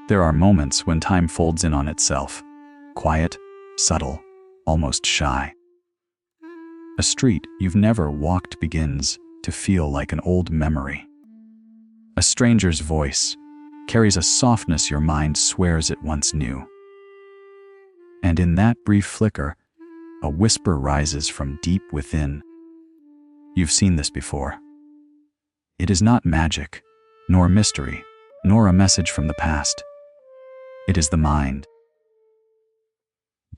There are moments when time folds in on itself, quiet, subtle, almost shy. A street you've never walked begins to feel like an old memory. A stranger's voice carries a softness your mind swears it once knew. And in that brief flicker, a whisper rises from deep within. You've seen this before. It is not magic, nor mystery, nor a message from the past. It is the mind,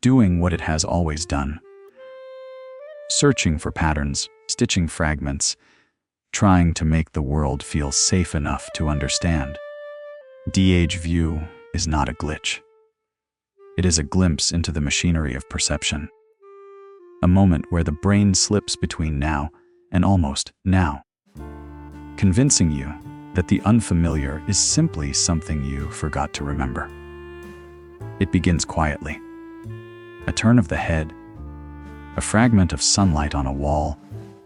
doing what it has always done. Searching for patterns, stitching fragments, trying to make the world feel safe enough to understand. Déjà vu is not a glitch. It is a glimpse into the machinery of perception. A moment where the brain slips between now and almost now, convincing you that the unfamiliar is simply something you forgot to remember. It begins quietly. A turn of the head, a fragment of sunlight on a wall,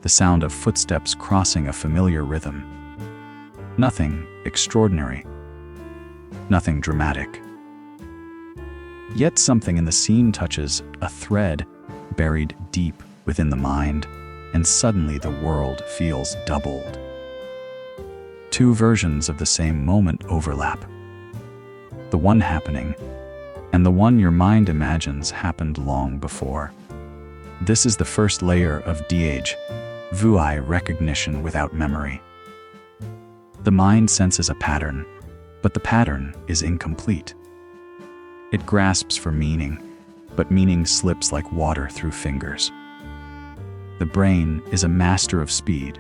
the sound of footsteps crossing a familiar rhythm. Nothing extraordinary, nothing dramatic. Yet something in the scene touches a thread buried deep within the mind, and suddenly the world feels doubled. Two versions of the same moment overlap. The one happening, and the one your mind imagines happened long before. This is the first layer of déjà vu recognition without memory. The mind senses a pattern, but the pattern is incomplete. It grasps for meaning, but meaning slips like water through fingers. The brain is a master of speed.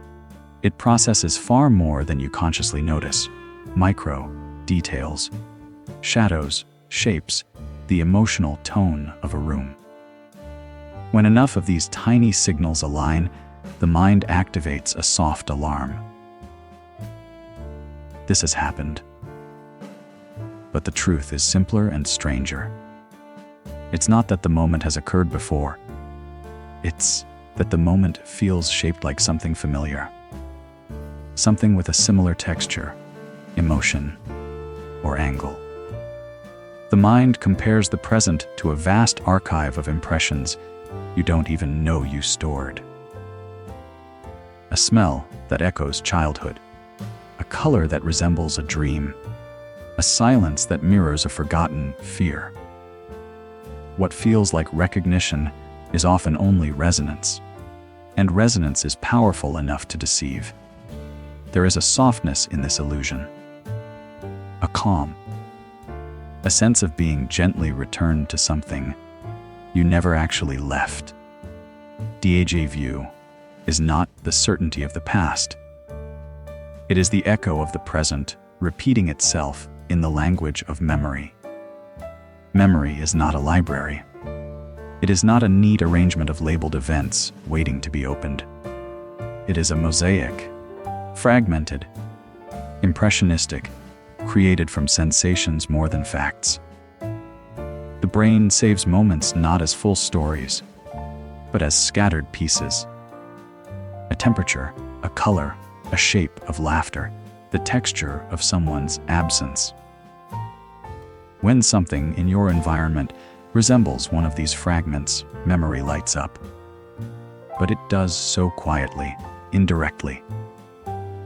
It processes far more than you consciously notice. Micro details, shadows, shapes, the emotional tone of a room. When enough of these tiny signals align, the mind activates a soft alarm. This has happened. But the truth is simpler and stranger. It's not that the moment has occurred before. It's that the moment feels shaped like something familiar. Something with a similar texture, emotion, or angle. The mind compares the present to a vast archive of impressions you don't even know you stored. A smell that echoes childhood, a color that resembles a dream, a silence that mirrors a forgotten fear. What feels like recognition is often only resonance, and resonance is powerful enough to deceive. There is a softness in this illusion, a calm, a sense of being gently returned to something you never actually left. Déjà vu is not the certainty of the past. It is the echo of the present repeating itself in the language of memory. Memory is not a library. It is not a neat arrangement of labeled events waiting to be opened. It is a mosaic, fragmented, impressionistic, created from sensations more than facts. The brain saves moments not as full stories, but as scattered pieces. A temperature, a color, a shape of laughter, the texture of someone's absence. When something in your environment resembles one of these fragments, memory lights up. But it does so quietly, indirectly.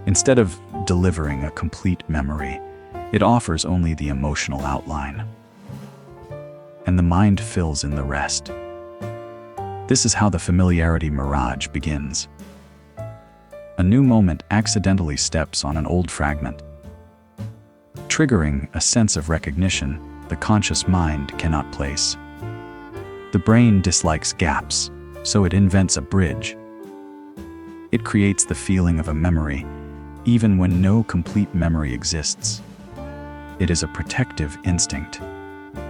Instead of delivering a complete memory, it offers only the emotional outline. And the mind fills in the rest. This is how the familiarity mirage begins. A new moment accidentally steps on an old fragment, triggering a sense of recognition the conscious mind cannot place. The brain dislikes gaps, so it invents a bridge. It creates the feeling of a memory, even when no complete memory exists. It is a protective instinct,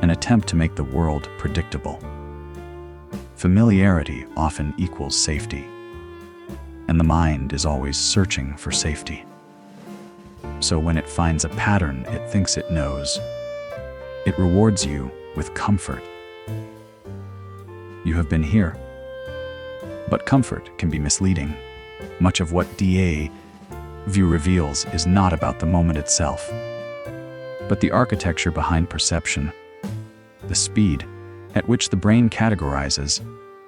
an attempt to make the world predictable. Familiarity often equals safety, and the mind is always searching for safety. So when it finds a pattern it thinks it knows, it rewards you with comfort. You have been here. But comfort can be misleading. Much of what déjà vu reveals is not about the moment itself. but the architecture behind perception, the speed at which the brain categorizes,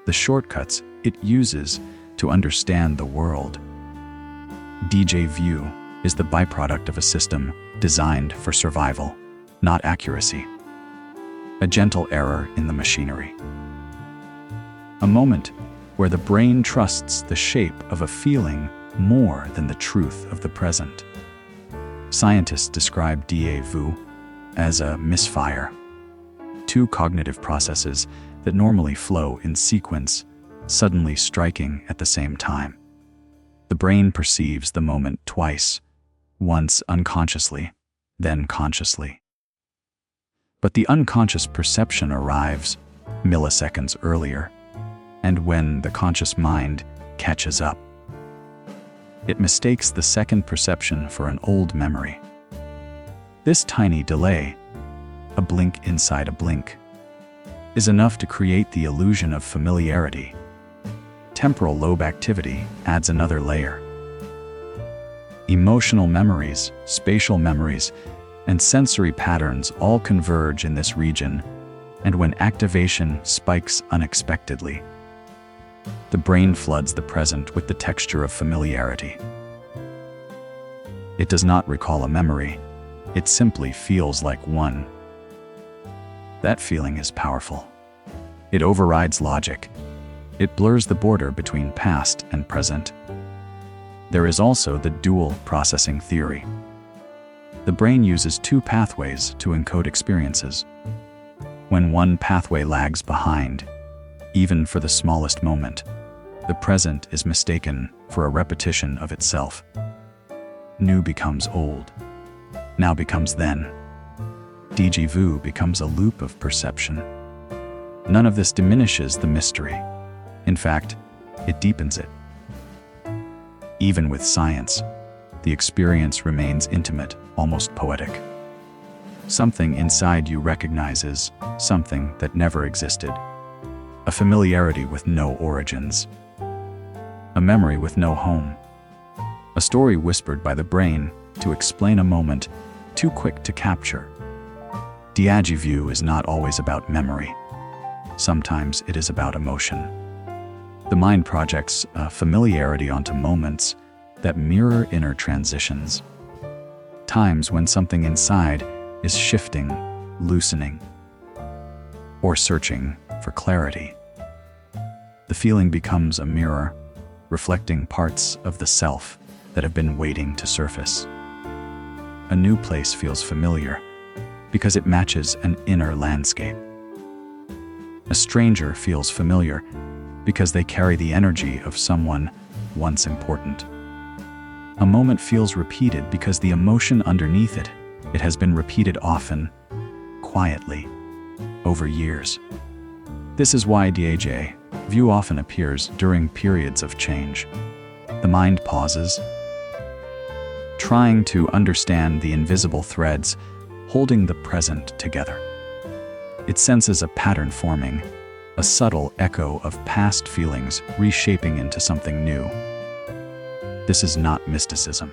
the shortcuts it uses to understand the world. Déjà vu is the byproduct of a system designed for survival, not accuracy. A gentle error in the machinery. A moment where the brain trusts the shape of a feeling more than the truth of the present. Scientists describe déjà vu as a misfire. Two cognitive processes that normally flow in sequence, suddenly striking at the same time. The brain perceives the moment twice, once unconsciously, then consciously. But the unconscious perception arrives milliseconds earlier, and when the conscious mind catches up, it mistakes the second perception for an old memory. This tiny delay, a blink inside a blink, is enough to create the illusion of familiarity. Temporal lobe activity adds another layer. Emotional memories, spatial memories, and sensory patterns all converge in this region, and when activation spikes unexpectedly, the brain floods the present with the texture of familiarity. It does not recall a memory, it simply feels like one. That feeling is powerful. It overrides logic. It blurs the border between past and present. There is also the dual processing theory. The brain uses two pathways to encode experiences. When one pathway lags behind, even for the smallest moment, the present is mistaken for a repetition of itself. New becomes old, now becomes then. Déjà vu becomes a loop of perception. None of this diminishes the mystery. In fact, it deepens it. Even with science, the experience remains intimate, almost poetic. Something inside you recognizes something that never existed. A familiarity with no origins. A memory with no home. A story whispered by the brain to explain a moment too quick to capture. Déjà vu is not always about memory. Sometimes it is about emotion. The mind projects a familiarity onto moments that mirror inner transitions. Times when something inside is shifting, loosening, or searching for clarity. The feeling becomes a mirror, reflecting parts of the self that have been waiting to surface. A new place feels familiar because it matches an inner landscape. A stranger feels familiar because they carry the energy of someone once important. A moment feels repeated because the emotion underneath it has been repeated often, quietly, over years. This is why déjà vu often appears during periods of change. The mind pauses, trying to understand the invisible threads holding the present together. It senses a pattern forming, a subtle echo of past feelings reshaping into something new. This is not mysticism.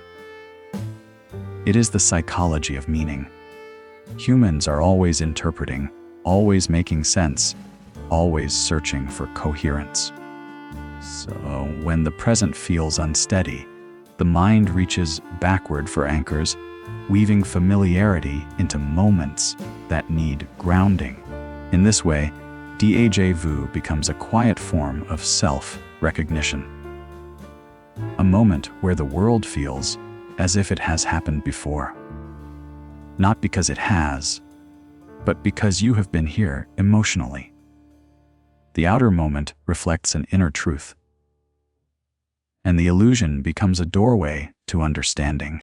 It is the psychology of meaning. Humans are always interpreting, always making sense, always searching for coherence. So when the present feels unsteady, the mind reaches backward for anchors, weaving familiarity into moments that need grounding. In this way, déjà vu becomes a quiet form of self-recognition. A moment where the world feels as if it has happened before. Not because it has, but because you have been here emotionally. The outer moment reflects an inner truth, and the illusion becomes a doorway to understanding.